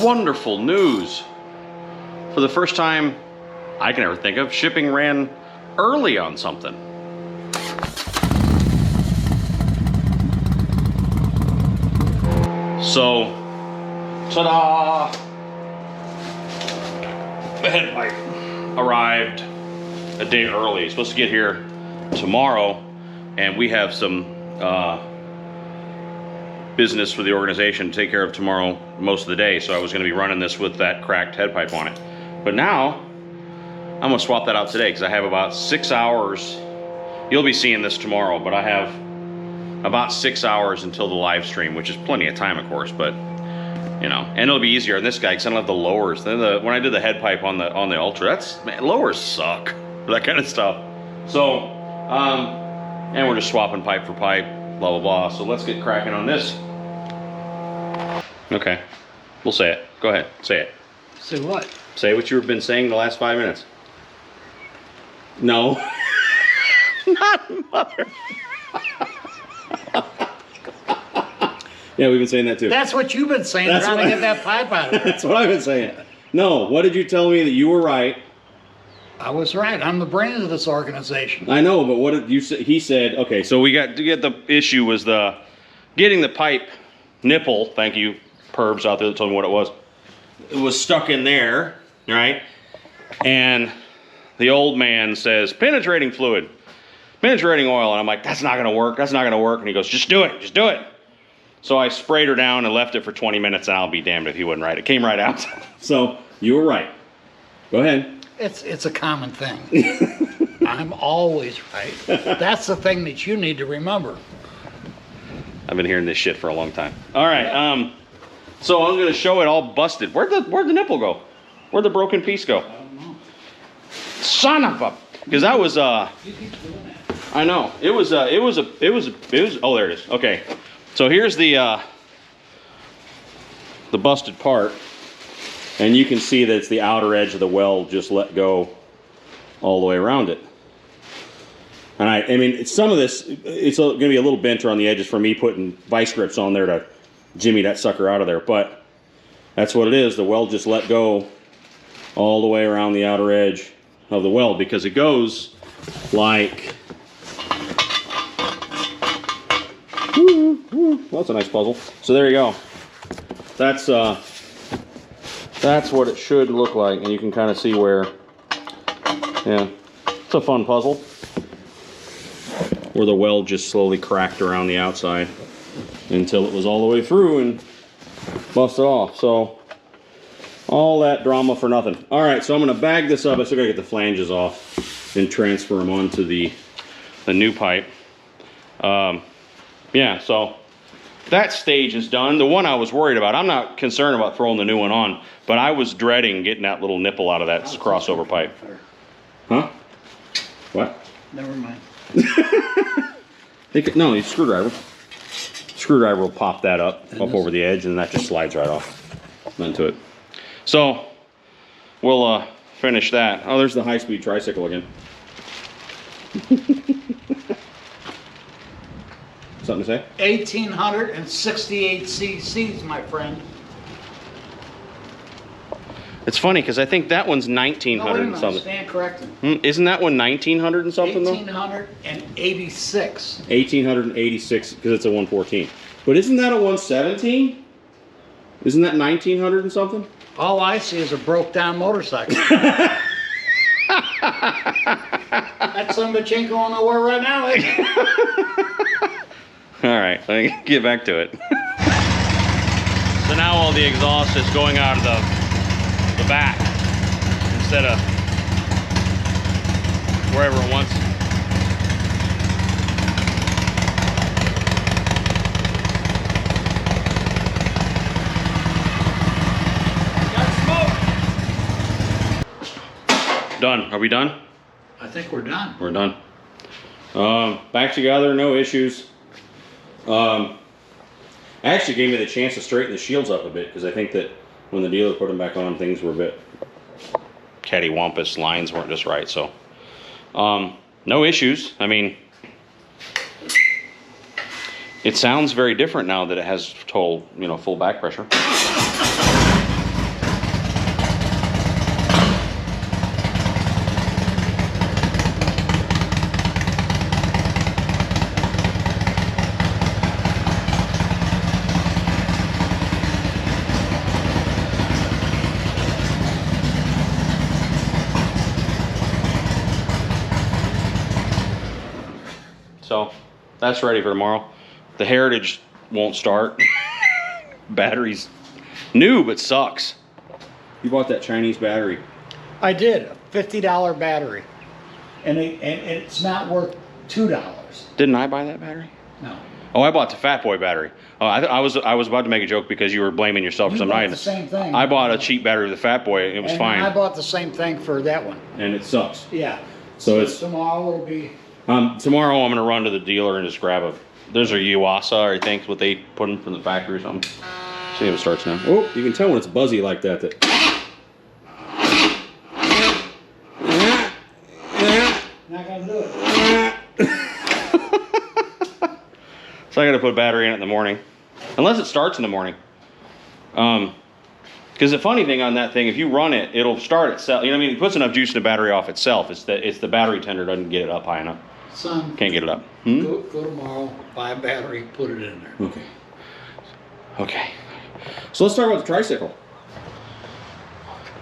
Wonderful news. For the first time I can ever think of, shipping ran early on something. So, ta-da! The head pipe arrived a day early. It's supposed to get here tomorrow, and we have some business for the organization to take care of tomorrow most of the day, so I was going to be running this with that cracked head pipe on it. But now, I'm going to swap that out today because I have about 6 hours. You'll be seeing this tomorrow, but I have about 6 hours until the live stream, which is plenty of time, of course, but you know, and it'll be easier on this guy because I don't have the lowers. When I did the head pipe on the Ultra, man, lowers suck for that kind of stuff. So, and we're just swapping pipe for pipe, blah, blah, blah. So let's get cracking on this. Okay, we'll say it. Go ahead, say it. Say what? Say what you've been saying the last 5 minutes. No. Not mother. Yeah, we've been saying that too. That's what you've been saying, trying to get that pipe out of there. That's what I've been saying. No, what did you tell me that you were right? I was right. I'm the brains of this organization. I know, but what did you say? He said, okay, so we got to get the issue was getting the pipe nipple. Thank you, pervs out there that told me what it was. It was stuck in there, right? And the old man says, penetrating fluid, penetrating oil. And I'm like, that's not going to work. That's not going to work. And he goes, just do it. Just do it. So I sprayed her down and left it for 20 minutes, and I'll be damned if he wasn't right. It came right out. So you were right. Go ahead. It's a common thing. I'm always right. That's the thing that you need to remember. I've been hearing this shit for a long time. All right. So I'm gonna show it all busted. Where'd the nipple go? Where'd the broken piece go? I don't know. Son of a. Because that was You keep doing that. I know. It was. Oh, there it is. Okay. So here's the busted part, and you can see that it's the outer edge of the weld just let go all the way around it. And I mean, some of this, it's going to be a little bent around the edges for me putting vice grips on there to jimmy that sucker out of there, but that's what it is. The weld just let go all the way around the outer edge of the weld because it goes like... Well, that's a nice puzzle. So there you go. That's what it should look like, and you can kind of see where. Yeah, it's a fun puzzle. Where the weld just slowly cracked around the outside until it was all the way through and busted off. So all that drama for nothing. All right, so I'm going to bag this up. I still got to get the flanges off and transfer them onto the new pipe. Yeah, so that stage is done. The one I was worried about, I'm not concerned about throwing the new one on, but I was dreading getting that little nipple out of that crossover pipe. Huh? What? Never mind. No, it's screwdriver. Screwdriver will pop that up over the edge, and that just slides right off into it. So we'll finish that. Oh, there's the high-speed tricycle again. Something to say? 1,868 cc's, my friend. It's funny because I think that one's 1,900 and something. Stand corrected. Isn't that one 1,900 and something though? 1,886. 1,886 because it's a 114. But isn't that a 117? Isn't that 1,900 and something? All I see is a broke down motorcycle. That son of a bitch ain't going nowhere right now, eh? All right, let me get back to it. So now all the exhaust is going out of the back instead of wherever it wants. Got smoke. Done. Are we done? I think we're done. We're done. Back together, no issues. Actually gave me the chance to straighten the shields up a bit because I think that when the dealer put them back on, things were a bit cattywampus. Lines weren't just right. So, no issues. I mean, it sounds very different now that it has full back pressure. So that's ready for tomorrow. The Heritage won't start. Battery's new, but sucks. You bought that Chinese battery. I did, a $50 battery. And it's not worth $2. Didn't I buy that battery? No. Oh, I bought the Fat Boy battery. Oh, I was about to make a joke because you were blaming yourself for You something. bought the same thing. I bought a cheap battery with the Fat Boy. It was And fine. I bought the same thing for that one. And it sucks. Yeah. So it's tomorrow will be. tomorrow. I'm gonna run to the dealer and just grab a. There's a Yuasa, I think, what they put in from the factory or something. See if it starts now. Oh, you can tell when it's buzzy like that. Not gonna do it. So I got to put a battery in it in the morning, unless it starts in the morning. Because the funny thing on that thing, if you run it, it'll start itself. You know what I mean? It puts enough juice in the battery off itself. It's the battery tender doesn't get it up high enough. Son, Can't get it up. go tomorrow, buy a battery, put it in there. Okay. Okay. So let's talk about the tricycle.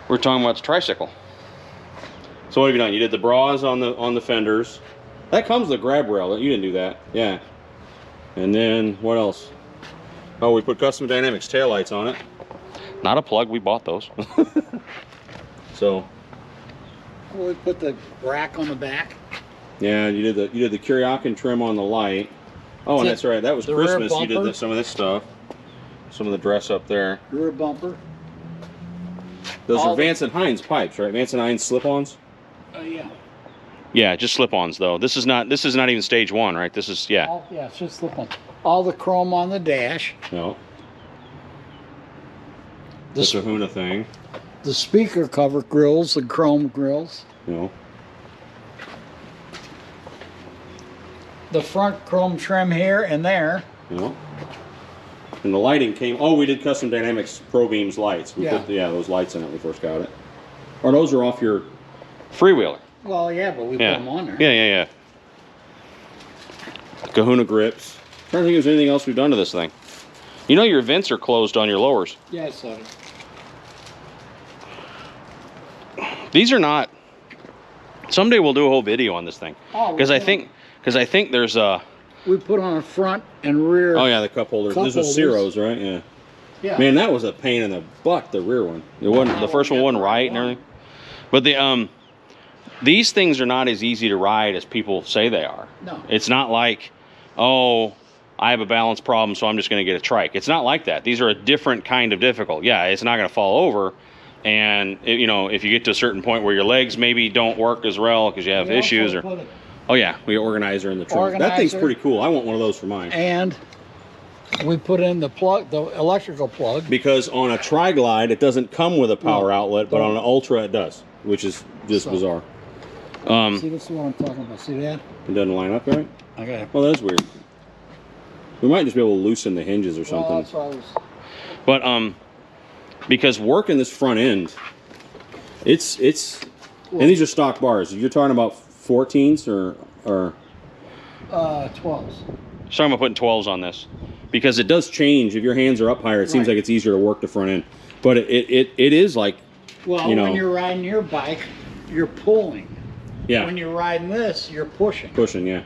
We're talking about the tricycle. So what have you done? You did the bras on the fenders. That comes with a grab rail. You didn't do that. Yeah. And then what else? Oh, we put Custom Dynamics taillights on it. Not a plug. We bought those. So. We put the rack on the back. Yeah, you did the Kuryakin trim on the light. Oh, and that's right. That was the rear Christmas. You did bumper. some of this stuff. Some of the dress up there. Rear bumper. Those All are Vance and Hines pipes, right? Vance and Hines slip-ons. Yeah. Yeah, just slip-ons though. This is not even stage one, right? This is Yeah, it's just slip on. All the chrome on the dash. No. The, The Kahuna thing. the speaker cover grills, the chrome grills. No. The front chrome trim here and there. No. And the lighting came. Oh, we did Custom Dynamics Pro Beams lights. We put those lights in it when we first got it. Or those are off your freewheeler. Well, yeah, but we put them on there. Yeah. Kahuna grips. I'm trying to think if there's anything else we've done to this thing. You know your vents are closed on your lowers. Yeah, I saw it. These are not. Someday we'll do a whole video on this thing. Oh, Because I think there's a. We put on front and rear. Oh yeah, the cup holders. Those are Ciros, right? Yeah. Yeah. Man, that was a pain in the butt. The rear one. It wasn't. The first one wasn't right and everything. But these things are not as easy to ride as people say they are. No. It's not like, oh, I have a balance problem, so I'm just going to get a trike. It's not like that. These are a different kind of difficult. Yeah, it's not going to fall over. And, if you get to a certain point where your legs maybe don't work as well because you have issues. Oh, yeah, we got organizer in the trunk. That thing's pretty cool. I want one of those for mine. And we put in the electrical plug. Because on a Tri-Glide, it doesn't come with a power outlet, but on an Ultra, it does, which is just bizarre. See, this is what I'm talking about. See that? It doesn't line up right? Okay. Well, that is weird. We might just be able to loosen the hinges or something. Well, that's what I was... But because working this front end, it's and these are stock bars. You're talking about 14s or 12s. So I'm putting 12s on this because it does change. If your hands are up higher, it seems like it's easier to work the front end. But it is like, well, when you're riding your bike, you're pulling. Yeah. When you're riding this, you're pushing. Pushing, yeah.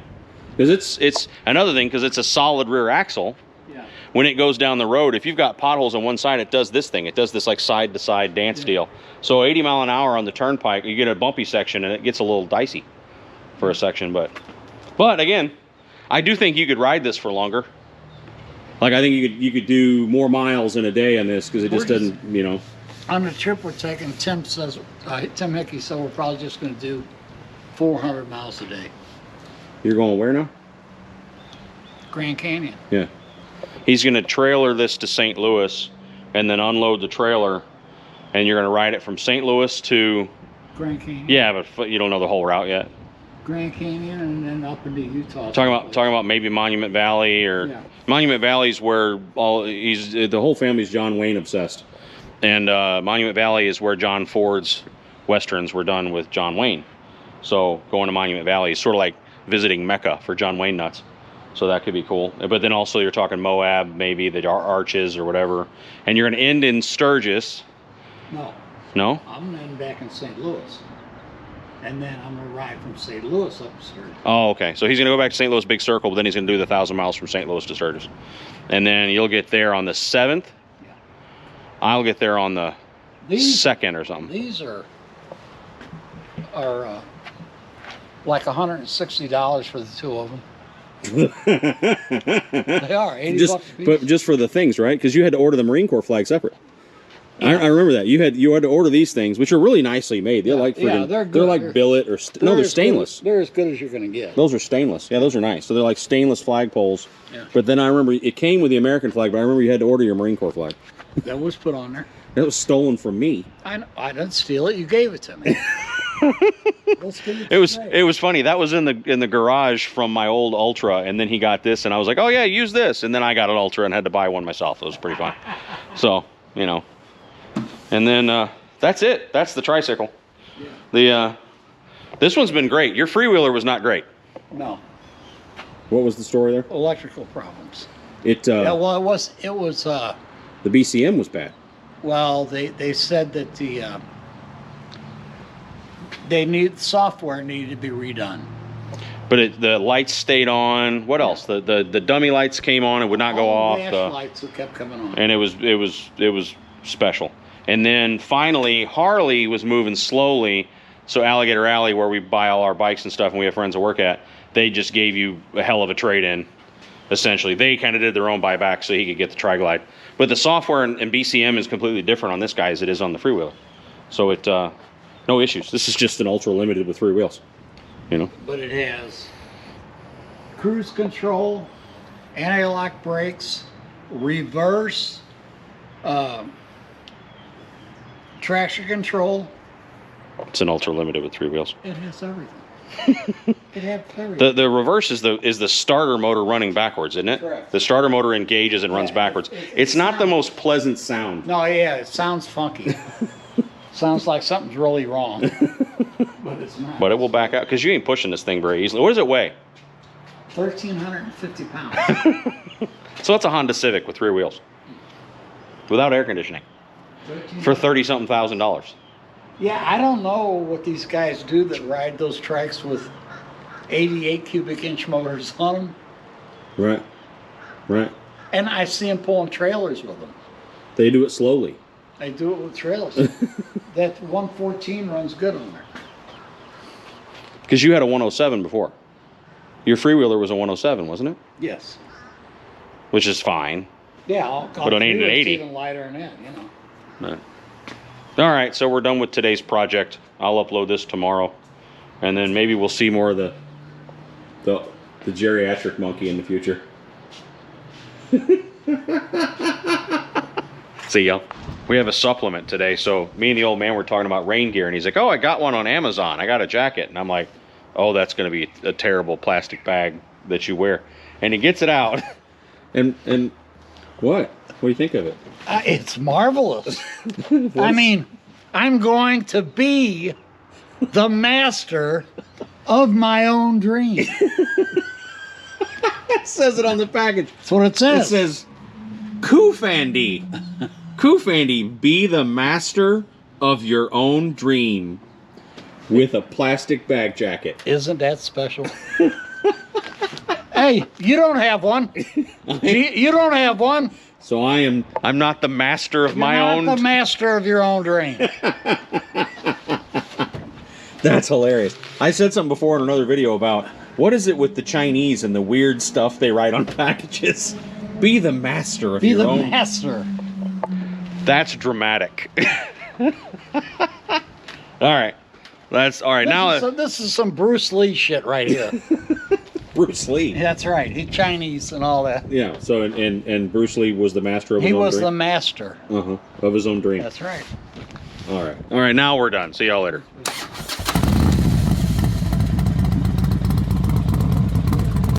Because it's another thing, because it's a solid rear axle. Yeah. When it goes down the road, if you've got potholes on one side, it does this thing. It does this like side-to-side dance deal. So 80 mile an hour on the turnpike, you get a bumpy section, and it gets a little dicey for a section. But again, I do think you could ride this for longer. Like I think you could do more miles in a day on this because it just doesn't, On the trip we're taking, Tim Hickey said we're probably just going to do 400 miles a day. You're going where now? Grand Canyon. Yeah. He's going to trailer this to St. Louis and then unload the trailer, and you're going to ride it from St. Louis to... Grand Canyon. Yeah, but you don't know the whole route yet. Grand Canyon and then up into Utah. Talking about maybe Monument Valley or Monument Valley's where the whole family's John Wayne obsessed, and Monument Valley is where John Ford's westerns were done with John Wayne. So going to Monument Valley is sort of like visiting Mecca for John Wayne nuts. So that could be cool. But then also you're talking Moab, maybe the Arches or whatever, and you're going to end in Sturgis. No. No? I'm ending back in St. Louis. And then I'm gonna ride from St. Louis up to Sturgis. Oh, okay. So he's gonna go back to St. Louis Big Circle, but then he's gonna do the 1,000 miles from St. Louis to Sturgis, and then you'll get there on the 7th. Yeah. I'll get there on the 2nd or something. These are like $160 for the two of them. They are $80 a piece. But just for the things, right? Because you had to order the Marine Corps flag separate. I remember that you had to order these things, which are really nicely made. They're like friggin', they're good. they're like billet or no, they're stainless. They're as good as you're gonna get. Those are stainless. Yeah, those are nice. So they're like stainless flag poles. Yeah. But then I remember it came with the American flag, but I remember you had to order your Marine Corps flag. That was put on there. That was stolen from me. I didn't steal it. You gave it to me. It was funny. That was in the garage from my old Ultra, and then he got this, and I was like, oh yeah, use this, and then I got an Ultra and had to buy one myself. It was pretty fun. So and then that's it. That's the tricycle. Yeah. This one's been great. Your freewheeler was not great. No. What was the story there? Electrical problems. Yeah, well, it was. The BCM was bad. Well, they said that the software needed to be redone. But the lights stayed on. What else? The dummy lights came on and would not go off. The dash lights that kept coming on. And it was special. And then finally, Harley was moving slowly. So Alligator Alley, where we buy all our bikes and stuff, and we have friends that work at, they just gave you a hell of a trade-in. Essentially, they kind of did their own buyback so he could get the Tri-Glide. But the software and BCM is completely different on this guy as it is on the freewheeler. So it no issues. This is just an Ultra Limited with 3 wheels. But it has cruise control, anti-lock brakes, reverse, traction control. It's an Ultra Limited with 3 wheels. It has everything. It had everything. The reverse is the starter motor running backwards, isn't it? Correct. The starter motor engages and runs backwards. It's not the most pleasant sound. No, yeah, it sounds funky. Sounds like something's really wrong. But it's not. But it will back out because you ain't pushing this thing very easily. What does it weigh? 1,350 pounds. So it's a Honda Civic with 3 wheels, without air conditioning, for $30-something thousand. Yeah, I don't know what these guys do that ride those trikes with 88 cubic inch motors on them. Right. And I see them pulling trailers with them. They do it slowly. They do it with trailers. That 114 runs good on there. Because you had a 107 before. Your freewheeler was a 107, wasn't it? Yes. Which is fine. Yeah, But it ain't an 80. Even lighter than that, Right. All right, so we're done with today's project. I'll upload this tomorrow, and then maybe we'll see more of the geriatric monkey in the future. See y'all. We have a supplement today, so me and the old man were talking about rain gear, and he's like, "Oh, I got one on Amazon. I got a jacket," and I'm like, "Oh, that's going to be a terrible plastic bag that you wear." And he gets it out, and what? What do you think of it? It's marvelous. I mean, I'm going to be the master of my own dream. It says it on the package. That's what it says. It says, Koofandy. Koofandy, be the master of your own dream with a plastic bag jacket. Isn't that special? Hey, you don't have one. You don't have one. So I'm not the master of my own. You're not the master of your own dream. That's hilarious. I said something before in another video about what is it with the Chinese and the weird stuff they write on packages? Be the master of your own. Be the master. That's dramatic. All right. That's all right. This is some Bruce Lee shit right here. Bruce Lee. That's right. He's Chinese and all that. Yeah. So and Bruce Lee was the master of his own dream. He was the master. Of his own dream. That's right. All right. All right. Now we're done. See y'all later.